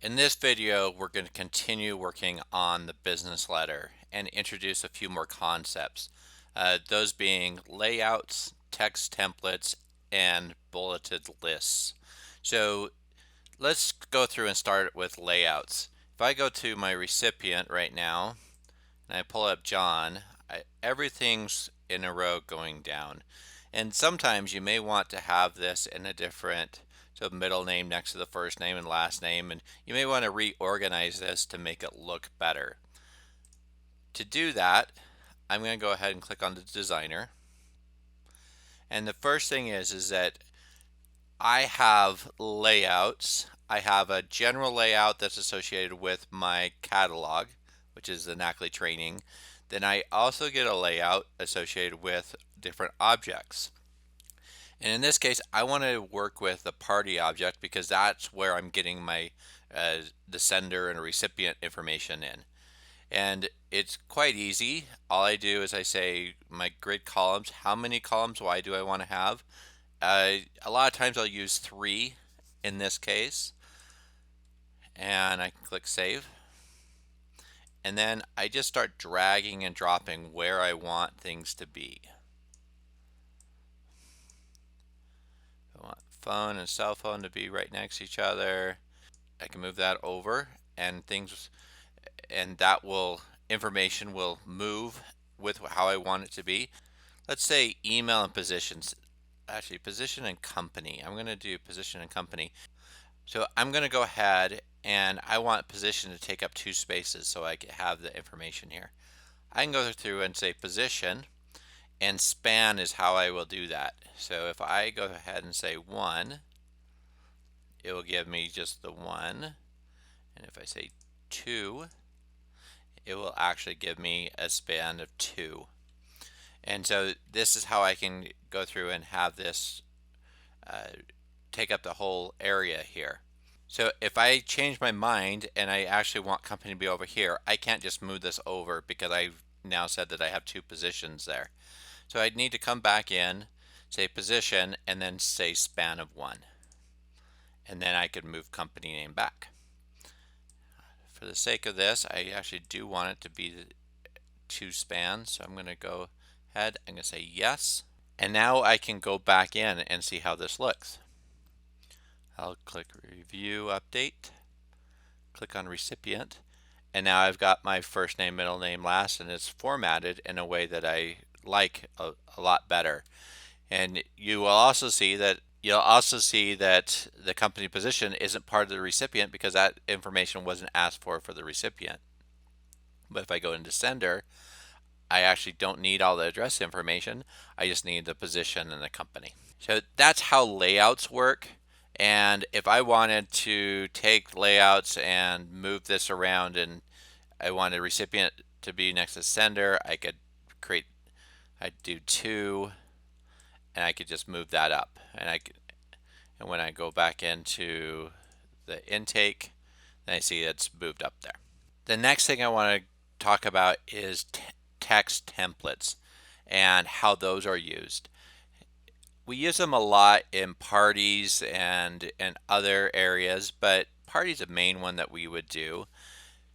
In this video, we're going to continue working on the business letter and introduce a few more concepts. Those being layouts, text templates, and bulleted lists. So let's go through and start with layouts. If I go to my recipient right now and I pull up John, everything's in a row going down. And sometimes you may want to have this in a different, so middle name next to the first name and last name, and you may want to reorganize this to make it look better. To do that, I'm going to go ahead and click on the designer. And the first thing is that I have layouts. I have a general layout that's associated with my catalog, which is the Knackly training. Then I also get a layout associated with different objects. And in this case, I want to work with the party object because that's where I'm getting my the sender and recipient information in. And it's quite easy. All I do is I say my grid columns, how many columns, why do I want to have? A lot of times I'll use 3 in this case. And I can click save. And then I just start dragging and dropping where I want things to be. I want phone and cell phone to be right next to each other. I can move that over and that will information will move with how I want it to be. Let's say email and positions. Actually, position and company. I'm going to do position and company. So I'm going to go ahead and I want position to take up 2 spaces so I can have the information here. I can go through and say position, and span is how I will do that. So if I go ahead and say 1, it will give me just the 1. And if I say 2, it will actually give me a span of 2. And so this is how I can go through and have this take up the whole area here. So if I change my mind and I actually want company to be over here, I can't just move this over because I've now said that I have 2 positions there. So I'd need to come back in, say position, and then say span of 1. And then I could move company name back. For the sake of this, I actually do want it to be 2 spans, so I'm going to go ahead, I'm going to say yes. And now I can go back in and see how this looks. I'll click review update, click on recipient, and now I've got my first name, middle name, last, and it's formatted in a way that I like a lot better. And you'll also see that the company position isn't part of the recipient because that information wasn't asked for the recipient. But if I go into sender, I actually don't need all the address information. I just need the position and the company. So that's how layouts work. And if I wanted to take layouts and move this around and I wanted a recipient to be next to sender, I'd do 2 and I could just move that up. And when I go back into the intake, then I see it's moved up there. The next thing I want to talk about is text templates and how those are used. We use them a lot in parties and other areas, but parties is the main one that we would do.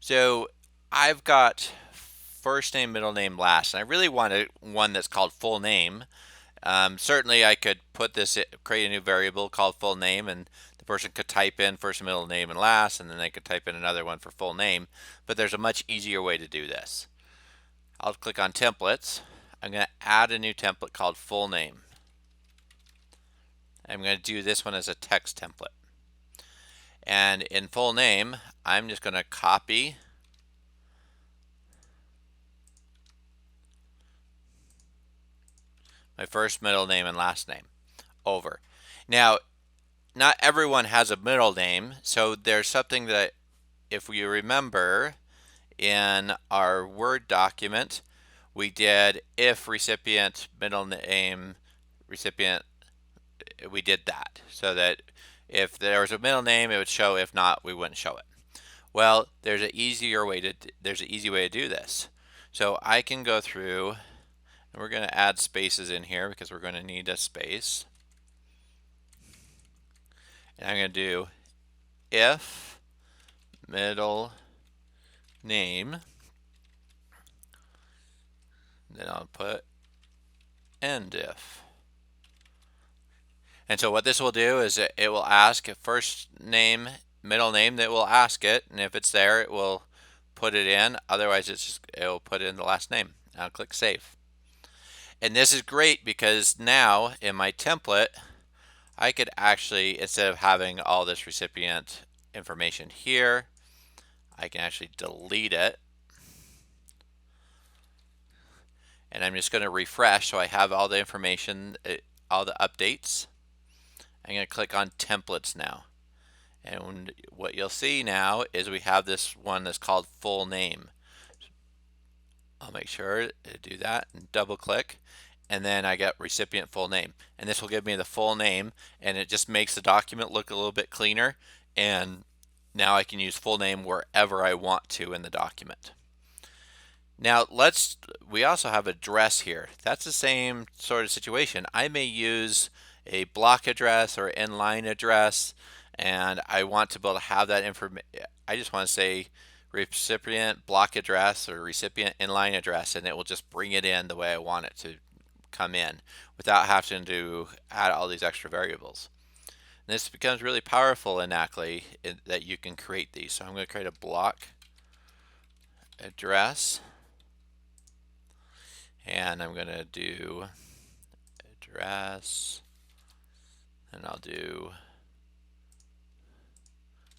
So I've got first name, middle name, last, and I really wanted one that's called full name. Certainly I could create a new variable called full name, and the person could type in first, middle name, and last, and then they could type in another one for full name, but there's a much easier way to do this. I'll click on templates. I'm going to add a new template called full name. I'm going to do this one as a text template. And in full name, I'm just going to copy my first, middle name, and last name over. Now, not everyone has a middle name, so there's something that if you remember in our Word document, we did if recipient, middle name, recipient, we did that so that if there was a middle name it would show, if not we wouldn't show it. Well, there's an easy way to do this. So I can go through and we're going to add spaces in here because we're going to need a space. And I'm going to do if middle name. Then I'll put end if. And so what this will do is it will ask first name, middle name, that will ask it, and if it's there, it will put it in. Otherwise, it will put in the last name. I'll click save. And this is great because now in my template, I could actually, instead of having all this recipient information here, I can actually delete it. And I'm just going to refresh so I have all the information, all the updates. I'm going to click on templates now. And what you'll see now is we have this one that's called full name. I'll make sure to do that and double click, and then I get recipient full name, and this will give me the full name, and it just makes the document look a little bit cleaner, and now I can use full name wherever I want to in the document. Now we also have address here. That's the same sort of situation. I may use a block address or inline address, and I want to be able to have that information. I just want to say recipient block address or recipient inline address, and it will just bring it in the way I want it to come in without having to add all these extra variables. And this becomes really powerful in Knackly that you can create these. So I'm going to create a block address, and I'm going to do address, and I'll do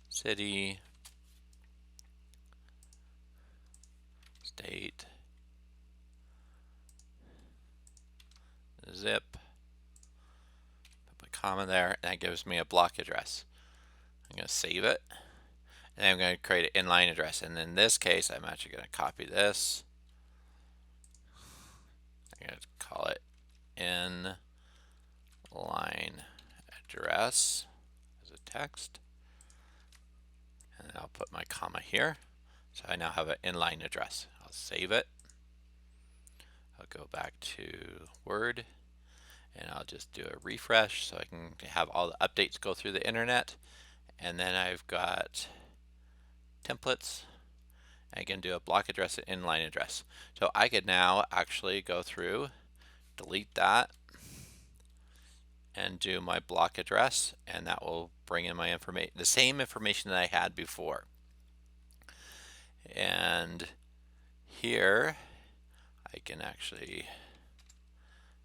city, state, zip, put my comma there, and that gives me a block address. I'm going to save it, and I'm going to create an inline address. And in this case, I'm actually going to copy this. I'm going to call it inline address as a text, and I'll put my comma here. So I now have an inline address. I'll save it. I'll go back to Word, and I'll just do a refresh so I can have all the updates go through the internet. And then I've got templates. I can do a block address and inline address. So I could now actually go through, delete that, and do my block address, and that will bring in my information, the same information that I had before. And here I can actually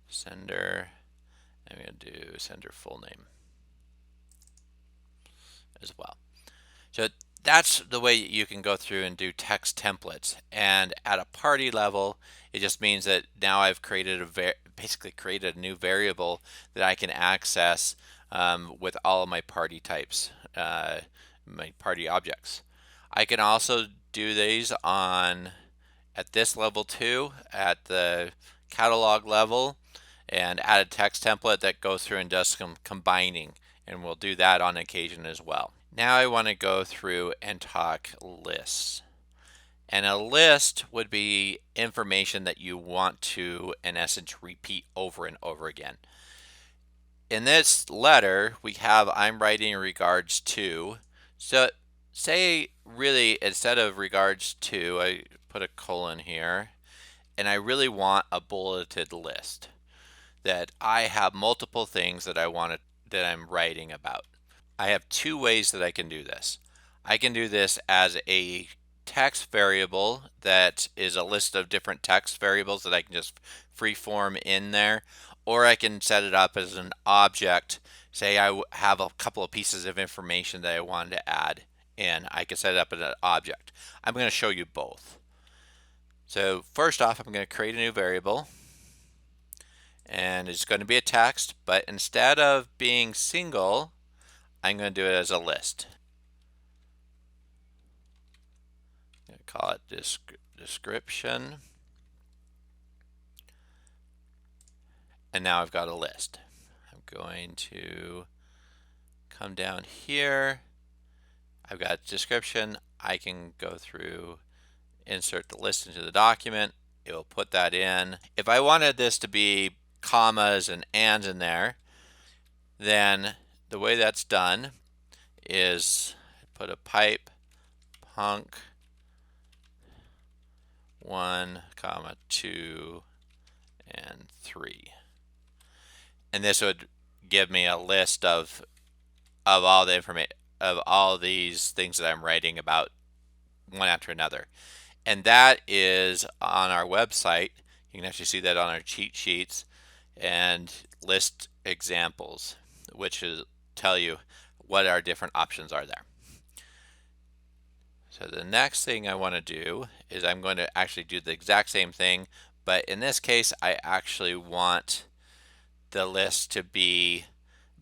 sender, I'm going to do sender full name as well. So that's the way you can go through and do text templates. And at a party level, it just means that now I've created basically created a new variable that I can access with all of my party types, my party objects. I can also do these at this level too, at the catalog level, and add a text template that goes through and does some combining, and we'll do that on occasion as well. Now I want to go through and talk lists. And a list would be information that you want to, in essence, repeat over and over again. In this letter, we have I'm writing in regards to. So say really instead of regards to, I put a colon here, and I really want a bulleted list that I have multiple things that that I'm writing about. I have two ways that I can do this. I can do this as a text variable that is a list of different text variables that I can just freeform in there, or I can set it up as an object. Say I have a couple of pieces of information that I wanted to add in. I can set it up as an object. I'm going to show you both. So first off, I'm going to create a new variable, and it's going to be a text, but instead of being single, I'm going to do it as a list. I'm going to call it description. And now I've got a list. I'm going to come down here. I've got description. I can go through, insert the list into the document. It will put that in. If I wanted this to be commas and ands in there, then the way that's done is put a pipe Punk 1, 2, and 3. And this would give me a list of all the information of all these things that I'm writing about one after another. And that is on our website. You can actually see that on our cheat sheets and list examples, which is tell you what our different options are there. So the next thing I want to do is I'm going to actually do the exact same thing, but in this case I actually want the list to be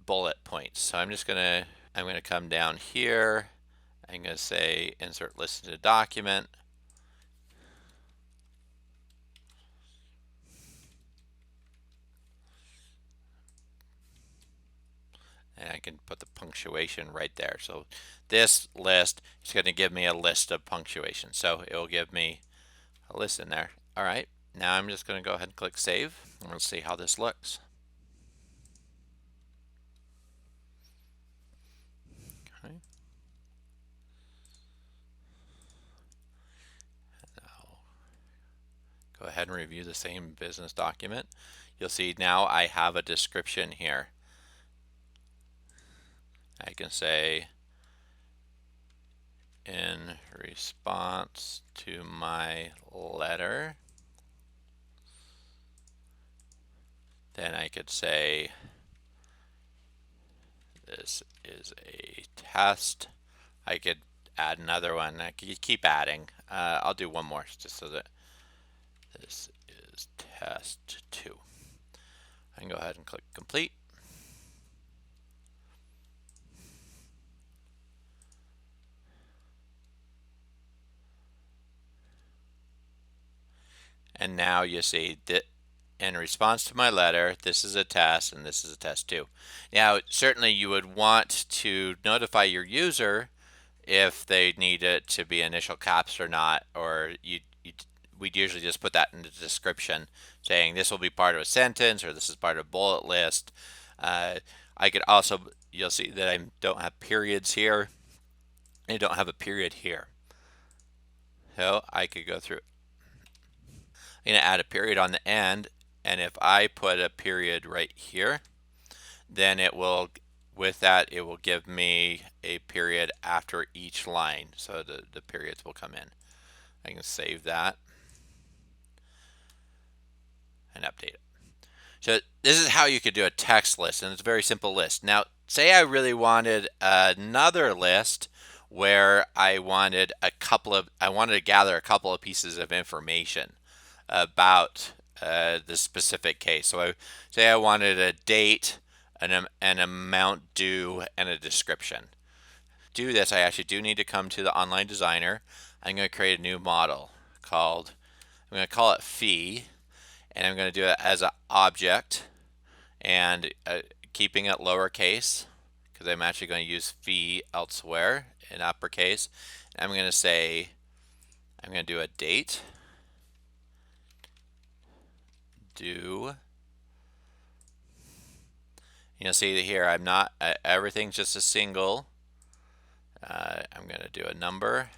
bullet points. So I'm going to come down here. I'm going to say insert list into document. And I can put the punctuation right there. So this list is going to give me a list of punctuation. So it will give me a list in there. All right, now I'm just going to go ahead and click save. And we'll see how this looks. Okay. Now go ahead and review the same business document. You'll see now I have a description here. I can say in response to my letter. Then I could say this is a test. I could add another one. I could keep adding. I'll do one more just so that this is test 2. I can go ahead and click complete. And now you see that in response to my letter, this is a test and this is a test 2. Now, certainly you would want to notify your user if they need it to be initial caps or not, or we'd usually just put that in the description saying this will be part of a sentence or this is part of a bullet list. I could also, you'll see that I don't have periods here. I don't have a period here. So I could go through. I'm going to add a period on the end, and if I put a period right here, then it will, with that, it will give me a period after each line. So the periods will come in. I can save that and update it. So this is how you could do a text list, and it's a very simple list. Now, say I really wanted another list where I wanted to gather a couple of pieces of information about the specific case. So say I wanted a date, an amount due, and a description. To do this, I actually do need to come to the online designer. I'm going to create a new model I'm going to call it fee, and I'm going to do it as an object and keeping it lowercase because I'm actually going to use fee elsewhere in uppercase. I'm going to say I'm going to do a date due. You'll see here I'm not everything's just a single. I'm going to do a number,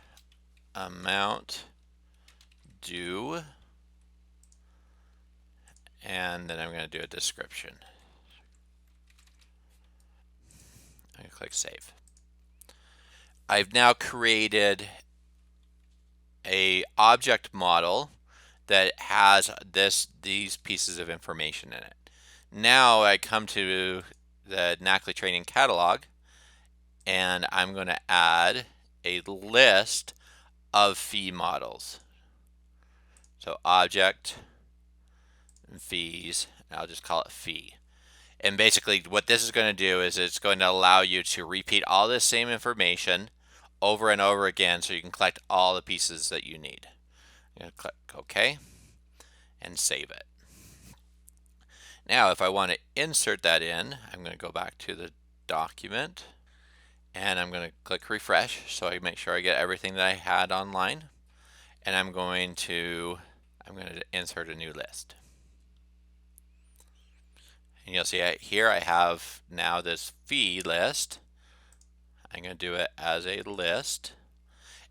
amount due, and then I'm going to do a description. I'm going to click save. I've now created a object model that has these pieces of information in it. Now I come to the Knackly training catalog, and I'm going to add a list of fee models. So object and fees, and I'll just call it fee. And basically what this is going to do is it's going to allow you to repeat all this same information over and over again so you can collect all the pieces that you need. I'm going to click OK and save it. Now if I want to insert that in, I'm going to go back to the document and I'm going to click refresh so I make sure I get everything that I had online, and I'm going to insert a new list. And you'll see here I have now this fee list. I'm going to do it as a list,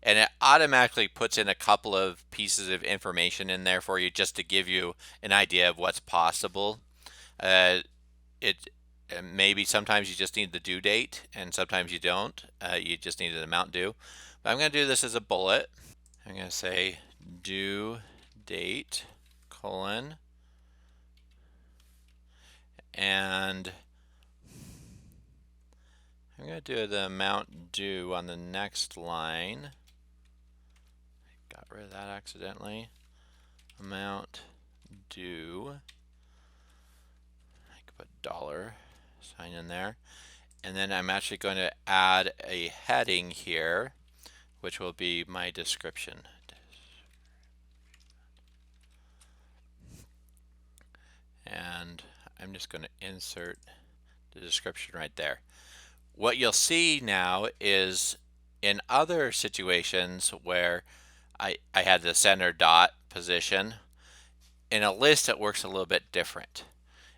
and it automatically puts in a couple of pieces of information in there for you just to give you an idea of what's possible. Uh, it maybe sometimes you just need the due date, and sometimes you don't. You just need an amount due. But I'm going to do this as a bullet. I'm going to say due date colon, and I'm going to do the amount due on the next line. Got rid of that accidentally. Amount due. I could put dollar sign in there. And then I'm actually going to add a heading here, which will be my description. And I'm just going to insert the description right there. What you'll see now is in other situations where I had the center dot position, in a list it works a little bit different.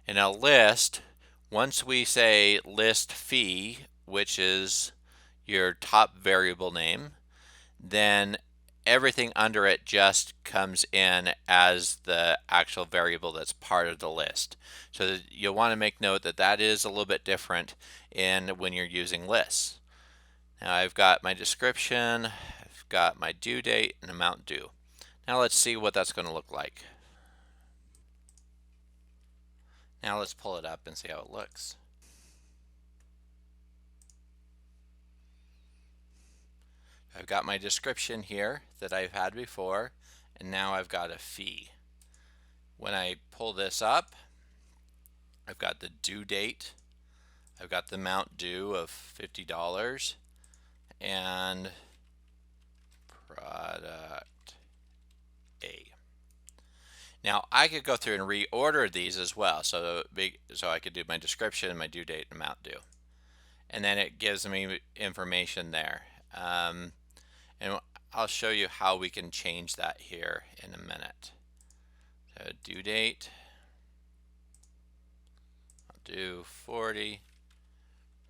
In a list, once we say list fee, which is your top variable name, then everything under it just comes in as the actual variable that's part of the list. So you'll want to make note that that is a little bit different in when you're using lists. Now I've got my description, I've got my due date and amount due. Now let's see what that's going to look like. Now let's pull it up and see how it looks. I've got my description here that I've had before, and now I've got a fee. When I pull this up, I've got the due date, I've got the amount due of $50, and product A. Now I could go through and reorder these as well, so I could do my description, my due date, and amount due, and then it gives me information there. And I'll show you how we can change that here in a minute. So due date, I'll do 40,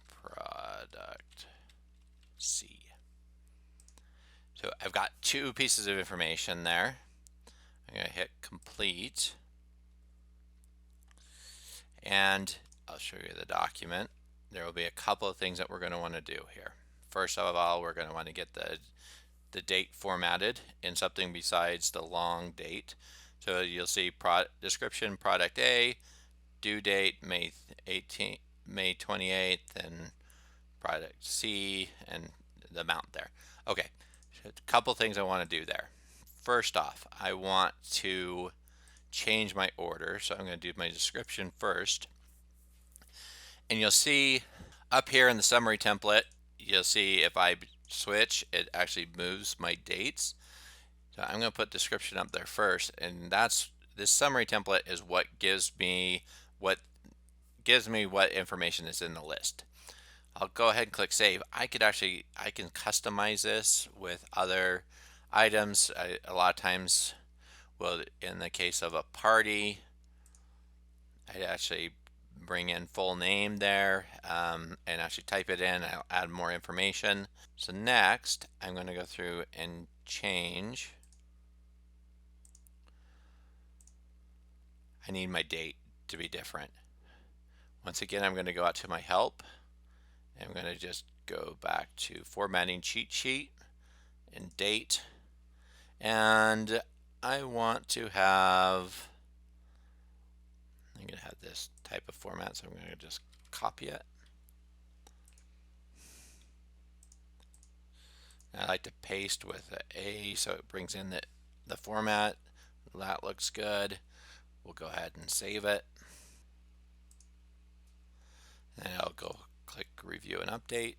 product C. So I've got two pieces of information there. I'm going to hit complete, and I'll show you the document. There will be a couple of things that we're going to want to do here. First of all, we're going to want to get the date formatted in something besides the long date. So you'll see description product A, due date May 28th, and product C, and the amount there. Okay, so a couple things I want to do there. First off, I want to change my order, so I'm going to do my description first. And you'll see up here in the summary template, you'll see if I switch, it actually moves my dates. So I'm going to put description up there first, and this summary template is what gives me what information is in the list. I'll go ahead and click save. I can customize this with other items. A lot of times, well, in the case of a party, I'd actually bring in full name there and actually type it in. I'll add more information. So next, I'm going to go through and change. I need my date to be different. Once again, I'm going to go out to my help. I'm going to just go back to formatting cheat sheet and date. And I want to have, I'm going to have this type of format, so I'm going to just copy it. I like to paste with A so it brings in the format. That looks good. We'll go ahead and save it. And I'll go click review and update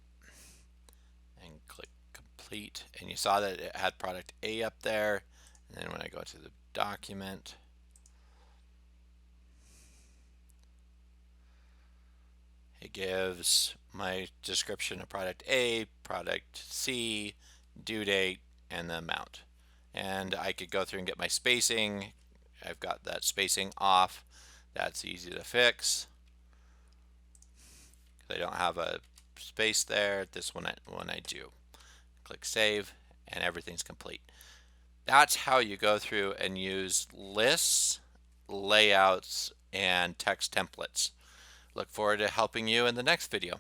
and click complete. And you saw that it had product A up there. And then when I go to the document, it gives my description of product A, product C, due date, and the amount. And I could go through and get my spacing. I've got that spacing off. That's easy to fix. I don't have a space there. This one I do. Click save, and everything's complete. That's how you go through and use lists, layouts, and text templates. Look forward to helping you in the next video.